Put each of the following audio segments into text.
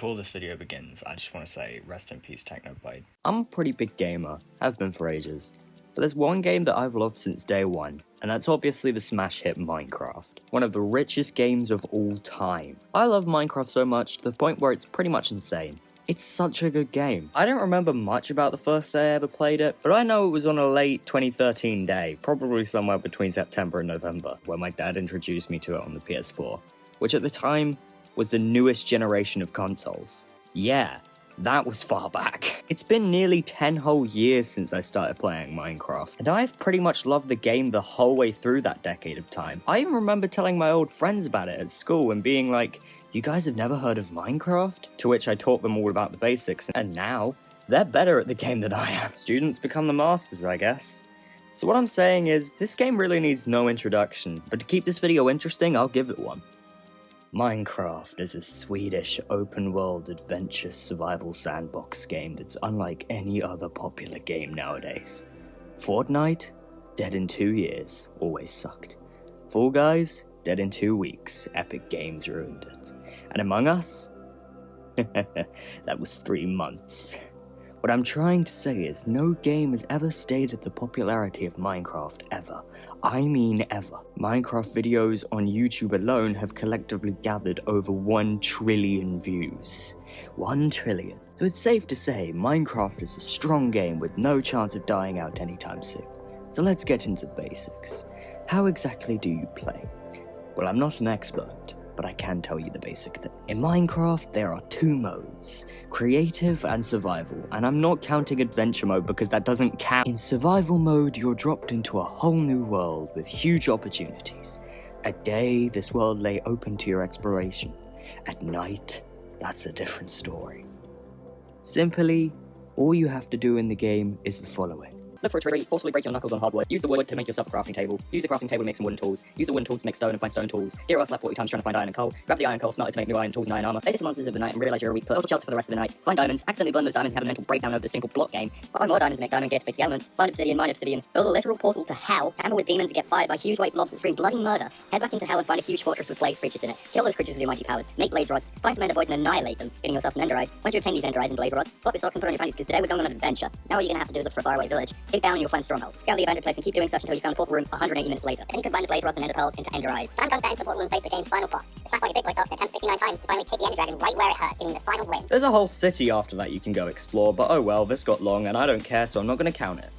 Before this video begins, I just want to say rest in peace Technoblade. I'm a pretty big gamer, have been for ages, but there's one game that I've loved since day one, and that's obviously the smash hit Minecraft, one of the richest games of all time. I love Minecraft so much to the point where it's pretty much insane. It's such a good game. I don't remember much about the first day I ever played it, but I know it was on a late 2013 day, probably somewhere between September and November, where my dad introduced me to it on the PS4, which at the time was the newest generation of consoles. Yeah, that was far back. It's been nearly 10 whole years since I started playing Minecraft, and I've pretty much loved the game the whole way through that decade of time. I even remember telling my old friends about it at school and being like, "You guys have never heard of Minecraft?" To which I taught them all about the basics, and now they're better at the game than I am. Students become the masters, I guess. So what I'm saying is, this game really needs no introduction, but to keep this video interesting, I'll give it one. Minecraft is a Swedish open-world adventure survival sandbox game that's unlike any other popular game nowadays. Fortnite? Dead in 2 years, always sucked. Fall Guys? Dead in 2 weeks, Epic Games ruined it. And Among Us? That was 3 months. What I'm trying to say is no game has ever stayed at the popularity of Minecraft ever. I mean ever. Minecraft videos on YouTube alone have collectively gathered over 1 trillion views. 1 trillion. So it's safe to say Minecraft is a strong game with no chance of dying out anytime soon. So let's get into the basics. How exactly do you play? Well, I'm not an expert, but I can tell you the basic things. In Minecraft, there are 2 modes, creative and survival, and I'm not counting adventure mode because that doesn't count. In survival mode, you're dropped into a whole new world with huge opportunities. At day, this world lay open to your exploration. At night, that's a different story. Simply, all you have to do in the game is the following. Look for a tree, forcefully break your knuckles on hardwood, use the wood to make yourself a crafting table, use the crafting table to make some wooden tools, use the wooden tools to make stone and find stone tools, get rust left 40 times trying to find iron and coal, grab the iron coal, smelt it to make new iron tools and iron armor, face the monsters of the night and realise you're a weak, put also shelter for the rest of the night, find diamonds, accidentally burn those diamonds and have a mental breakdown over the single block game, find more diamonds to make diamond gear to face the elements, find obsidian, mine obsidian, build a literal portal to hell, hammer with demons and get fired by huge white blobs that scream bloody murder, head back into hell and find a huge fortress with blaze creatures in it, kill those creatures with your mighty powers, make blaze rods, find some ender boys and annihilate them, getting yourself some ender eyes. Once you obtain these ender eyes and blaze rods, flop your socks and put on your panties because today we're going on an adventure. Now all you're gonna have to do is look for a faraway village, dig down and you'll find a stronghold. Scout the abandoned place and keep doing such until you found a portal room 180 minutes later. Then you combine the blaze rods and ender pearls into ender eyes. Slam dunk down into the portal and face the game's final boss. Slap on your big boy socks and attempt 69 times to finally kick the ender dragon right where it hurts, giving you the final win. There's a whole city after that you can go explore, but oh well, this got long and I don't care, so I'm not gonna count it.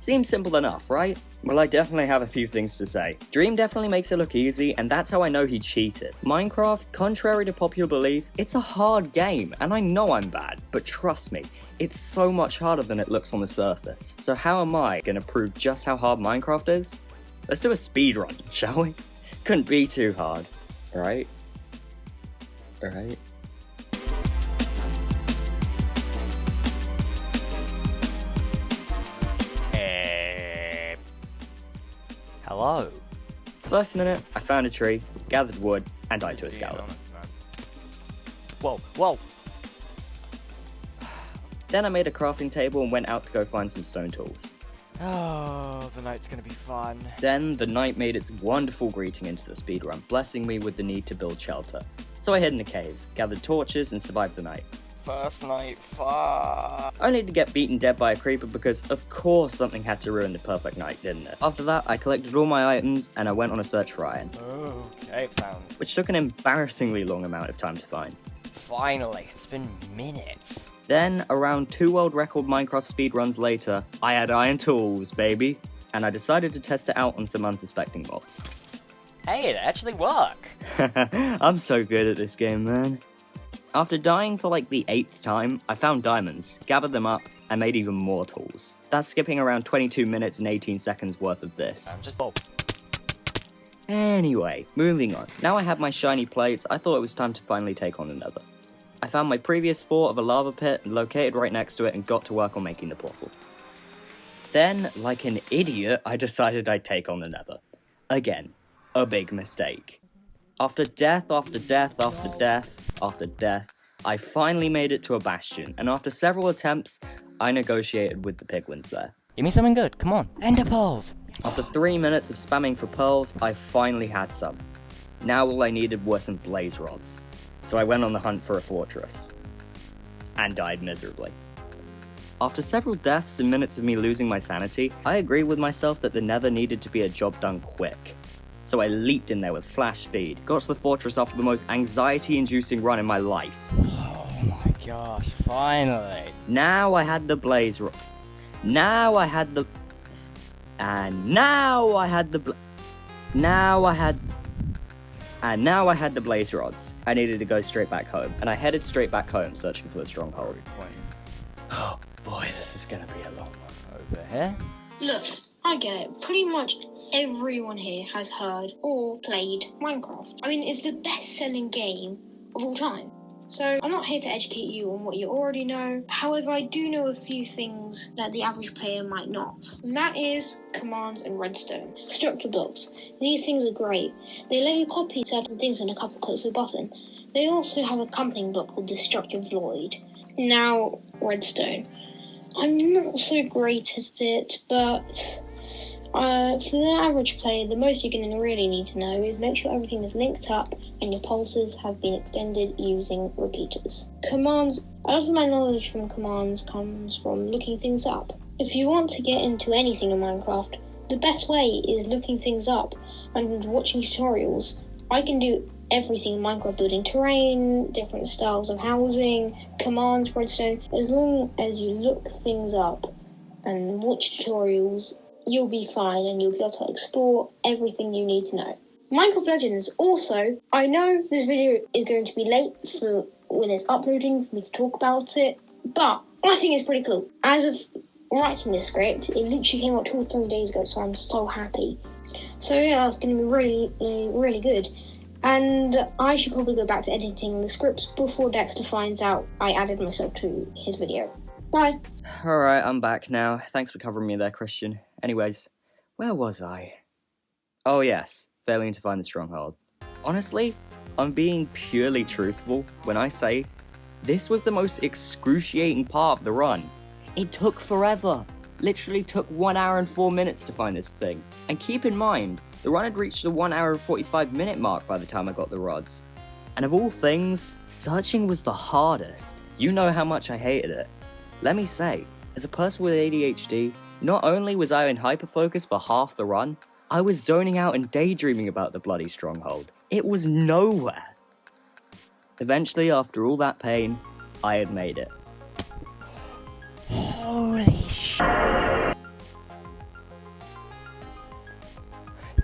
Seems simple enough, right? Well, I definitely have a few things to say. Dream definitely makes it look easy, and that's how I know he cheated. Minecraft, contrary to popular belief, it's a hard game, and I know I'm bad, but trust me, it's so much harder than it looks on the surface. So how am I gonna prove just how hard Minecraft is? Let's do a speedrun, shall we? Couldn't be too hard, right? Right? Hello. First minute, I found a tree, gathered wood, and died to a skeleton. Whoa, whoa! Then I made a crafting table and went out to go find some stone tools. Oh, the night's gonna be fun. Then the night made its wonderful greeting into the speedrun, blessing me with the need to build shelter. So I hid in a cave, gathered torches, and survived the night. First night fun. Only to get beaten dead by a creeper because of course something had to ruin the perfect night, didn't it? After that, I collected all my items and I went on a search for iron. Oh, cave sounds. Which took an embarrassingly long amount of time to find. Finally, it's been minutes. Then, around 2 world record Minecraft speedruns later, I had iron tools, baby. And I decided to test it out on some unsuspecting mobs. Hey, it actually worked. I'm so good at this game, man. After dying for like the 8th time, I found diamonds, gathered them up, and made even more tools. That's skipping around 22 minutes and 18 seconds worth of this. Anyway, moving on. Now I have my shiny plates, I thought it was time to finally take on another. I found my previous fort of a lava pit, located right next to it, and got to work on making the portal. Then, like an idiot, I decided I'd take on another. Again, a big mistake. After death, after death, after death, after death, I finally made it to a bastion, and after several attempts, I negotiated with the piglins there. Give me something good, come on. Ender pearls! After 3 minutes of spamming for pearls, I finally had some. Now all I needed were some blaze rods. So I went on the hunt for a fortress. and died miserably. After several deaths and minutes of me losing my sanity, I agreed with myself that the nether needed to be a job done quick. So I leaped in there with flash speed, got to the fortress after the most anxiety-inducing run in my life. Oh my gosh, finally. Now I had the blaze rod. Now I had the... And now I had the blaze rods. I needed to go straight back home, and I headed straight back home searching for the stronghold. Oh boy, this is gonna be a long one. Over here? Look, I get it. Pretty much everyone here has heard or played Minecraft. I mean, it's the best-selling game of all time. So I'm not here to educate you on what you already know. However, I do know a few things that the average player might not. And that is commands and redstone. Structure blocks. These things are great. They let you copy certain things on a couple clicks of a button. They also have a accompanying block called destructive void. Now, redstone. I'm not so great at it, but for the average player, the most you're going to really need to know is make sure everything is linked up and your pulses have been extended using repeaters. Commands. A lot of my knowledge from commands comes from looking things up. If you want to get into anything in Minecraft, the best way is looking things up and watching tutorials. I can do everything in Minecraft, building terrain, different styles of housing, commands, redstone. As long as you look things up and watch tutorials, you'll be fine and you'll be able to explore everything you need to know. Minecraft Legends also, I know this video is going to be late for when it's uploading for me to talk about it, but I think it's pretty cool. As of writing this script, it literally came out 2 or 3 days ago, so I'm so happy. So yeah, it's going to be really, really good. And I should probably go back to editing the scripts before Dexter finds out I added myself to his video. Bye. Alright, I'm back now. Thanks for covering me there, Christian. Anyways, where was I? Oh yes, failing to find the stronghold. Honestly, I'm being purely truthful when I say this was the most excruciating part of the run. It took forever. Literally took 1 hour and 4 minutes to find this thing. And keep in mind, the run had reached the 1 hour and 45 minute mark by the time I got the rods. And of all things, searching was the hardest. You know how much I hated it. Let me say, as a person with ADHD, not only was I in hyperfocus for half the run, I was zoning out and daydreaming about the bloody stronghold. It was nowhere. Eventually, after all that pain, I had made it. Holy shit.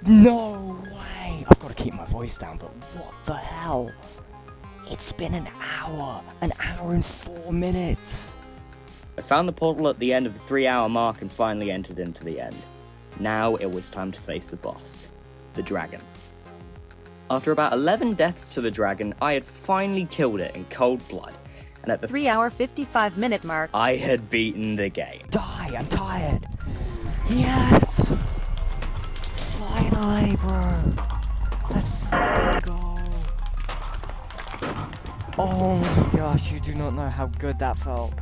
No way! I've got to keep my voice down, but what the hell? It's been an hour and 4 minutes. I found the portal at the end of the 3-hour mark and finally entered into the end. Now it was time to face the boss, the dragon. After about 11 deaths to the dragon, I had finally killed it in cold blood, and at the 3-hour 55-minute mark, I had beaten the game. Die, I'm tired. Yes! Finally, bro. Let's go. Oh my gosh, you do not know how good that felt.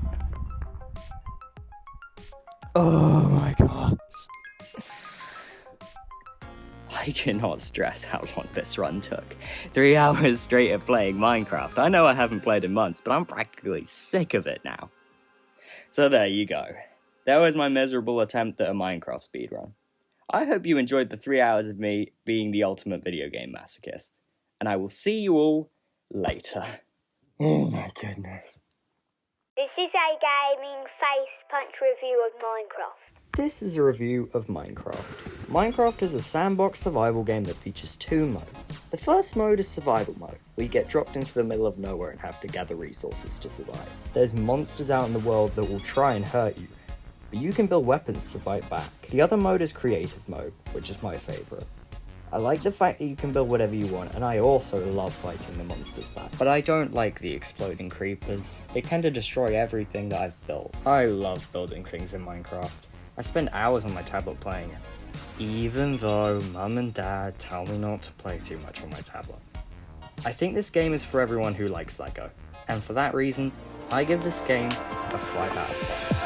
Oh my gosh. I cannot stress how long this run took. 3 hours straight of playing Minecraft. I know I haven't played in months, but I'm practically sick of it now. So there you go. That was my miserable attempt at a Minecraft speedrun. I hope you enjoyed the 3 hours of me being the ultimate video game masochist. And I will see you all later. Oh my goodness. This is a gaming face punch review of Minecraft. This is a review of Minecraft. Minecraft is a sandbox survival game that features 2 modes. The first mode is survival mode, where you get dropped into the middle of nowhere and have to gather resources to survive. There's monsters out in the world that will try and hurt you, but you can build weapons to fight back. The other mode is creative mode, which is my favourite. I like the fact that you can build whatever you want, and I also love fighting the monsters back. But I don't like the exploding creepers. They tend to destroy everything that I've built. I love building things in Minecraft. I spend hours on my tablet playing it, even though Mum and Dad tell me not to play too much on my tablet. I think this game is for everyone who likes Lego, and for that reason, I give this game a 5 out of 5.